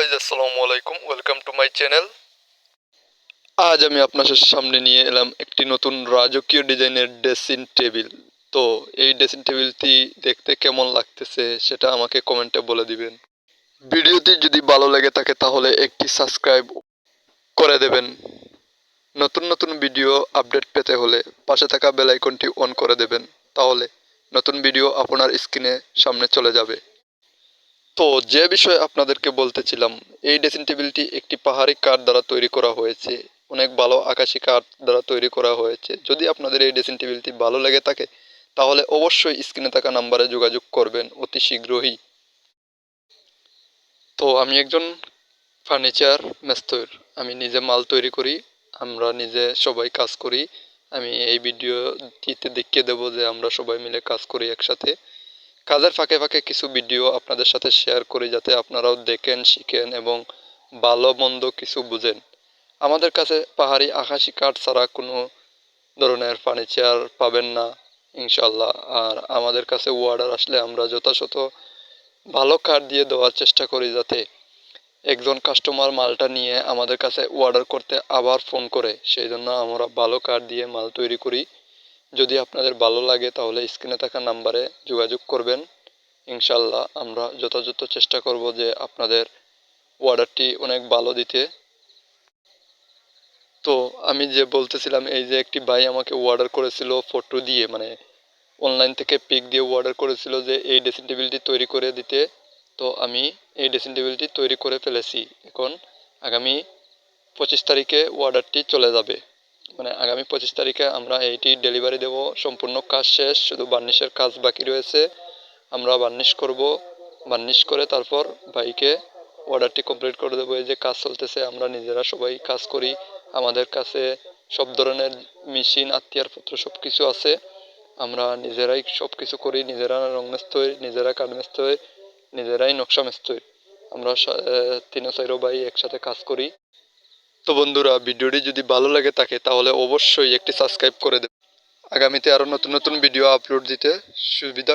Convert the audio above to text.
Guys আসসালামু আলাইকুম, welcome to my channel. আজ আমি আপনাদের সামনে নিয়ে এলাম একটি নতুন রাজকীয় ডিজাইনের ড্রেসিং টেবিল। তো এই ড্রেসিং টেবিলটি দেখতে কেমন লাগতেছে সেটা আমাকে কমেন্টে বলে দিবেন। ভিডিওটি যদি ভালো লেগে থাকে তাহলে একটি সাবস্ক্রাইব করে দেবেন। নতুন নতুন ভিডিও আপডেট পেতে হলে পাশে থাকা বেল আইকনটি অন করে দেবেন, তাহলে নতুন ভিডিও আপনার স্ক্রিনে সামনে চলে যাবে। তো যে বিষয়ে আপনাদেরকে বলতেছিলাম, এই ড্রেসিং টেবিলটি একটি পাহাড়ি কাঠ দ্বারা তৈরি করা হয়েছে। অনেক ভালো আকাশী কাঠ দ্বারা তৈরি করা হয়েছে। যদি আপনাদের এই ড্রেসিং টেবিলটি ভালো লেগে থাকে তাহলে অবশ্যই স্ক্রিনে থাকা নাম্বারে যোগাযোগ করবেন অতি শীঘ্রই। তো আমি একজন ফার্নিচার মেস্তর, আমি নিজে মাল তৈরি করি, আমরা নিজে সবাই কাজ করি। আমি এই ভিডিওটিতে দেখিয়ে দেবো যে আমরা সবাই মিলে কাজ করি একসাথে। কাজের ফাঁকে ফাঁকে কিছু ভিডিও আপনাদের সাথে শেয়ার করি যাতে আপনারাও দেখেন, শিখেন এবং ভালো মন্দ কিছু বুঝেন। আমাদের কাছে পাহাড়ি আকাশী কাঠ ছাড়া কোনো ধরনের ফার্নিচার পাবেন না ইনশাল্লাহ। আর আমাদের কাছে অর্ডার আসলে আমরা যথাযথ ভালো কাঠ দিয়ে দেওয়ার চেষ্টা করি, যাতে একজন কাস্টমার মালটা নিয়ে আমাদের কাছে অর্ডার করতে আবার ফোন করে। সেই জন্য আমরা ভালো কাঠ দিয়ে মাল তৈরি করি। যদি আপনাদের ভালো লাগে তাহলে স্ক্রিনে থাকা নাম্বারে যোগাযোগ করবেন। ইনশাল্লাহ আমরা যথাযথ চেষ্টা করব যে আপনাদের অর্ডারটি অনেক ভালো দিতে। তো আমি যে বলতেছিলাম, এই যে একটি ভাই আমাকে অর্ডার করেছিল ফটো দিয়ে, মানে অনলাইন থেকে পিক দিয়ে অর্ডার করেছিল যে এই ড্রেসিং টেবিলটি তৈরি করে দিতে। তো আমি এই ড্রেসিং টেবিলটি তৈরি করে ফেলেছি। এখন আগামী 25 তারিখে অর্ডারটি চলে যাবে। মানে আগামী 25 তারিখে আমরা এইটি ডেলিভারি দেব। সম্পূর্ণ কাজ শেষ, শুধু বার্নিশের কাজ বাকি রয়েছে। আমরা বার্নিশ করব, বার্নিশ করে তারপর ভাইকে অর্ডারটি কমপ্লিট করে দেবো। এই যে কাজ চলতেছে, আমরা নিজেরা সবাই কাজ করি। আমাদের কাছে সব ধরনের মেশিন, আত্মীয়ারপত্র সব কিছু আছে। আমরা নিজেরাই সব কিছু করি, নিজেরা রং মিস্ত্রি, নিজেরা কাঠ মিস্ত্রি, নিজেরাই নকশা মিস্ত্রি। আমরা তিনো চাইরো ভাই একসাথে কাজ করি। তো বন্ধুরা, ভিডিওটি যদি ভালো লাগে থাকে তাহলে অবশ্যই একটি সাবস্ক্রাইব করে দেবেন। আগামীতে আরও নতুন নতুন ভিডিও আপলোড দিতে সুবিধা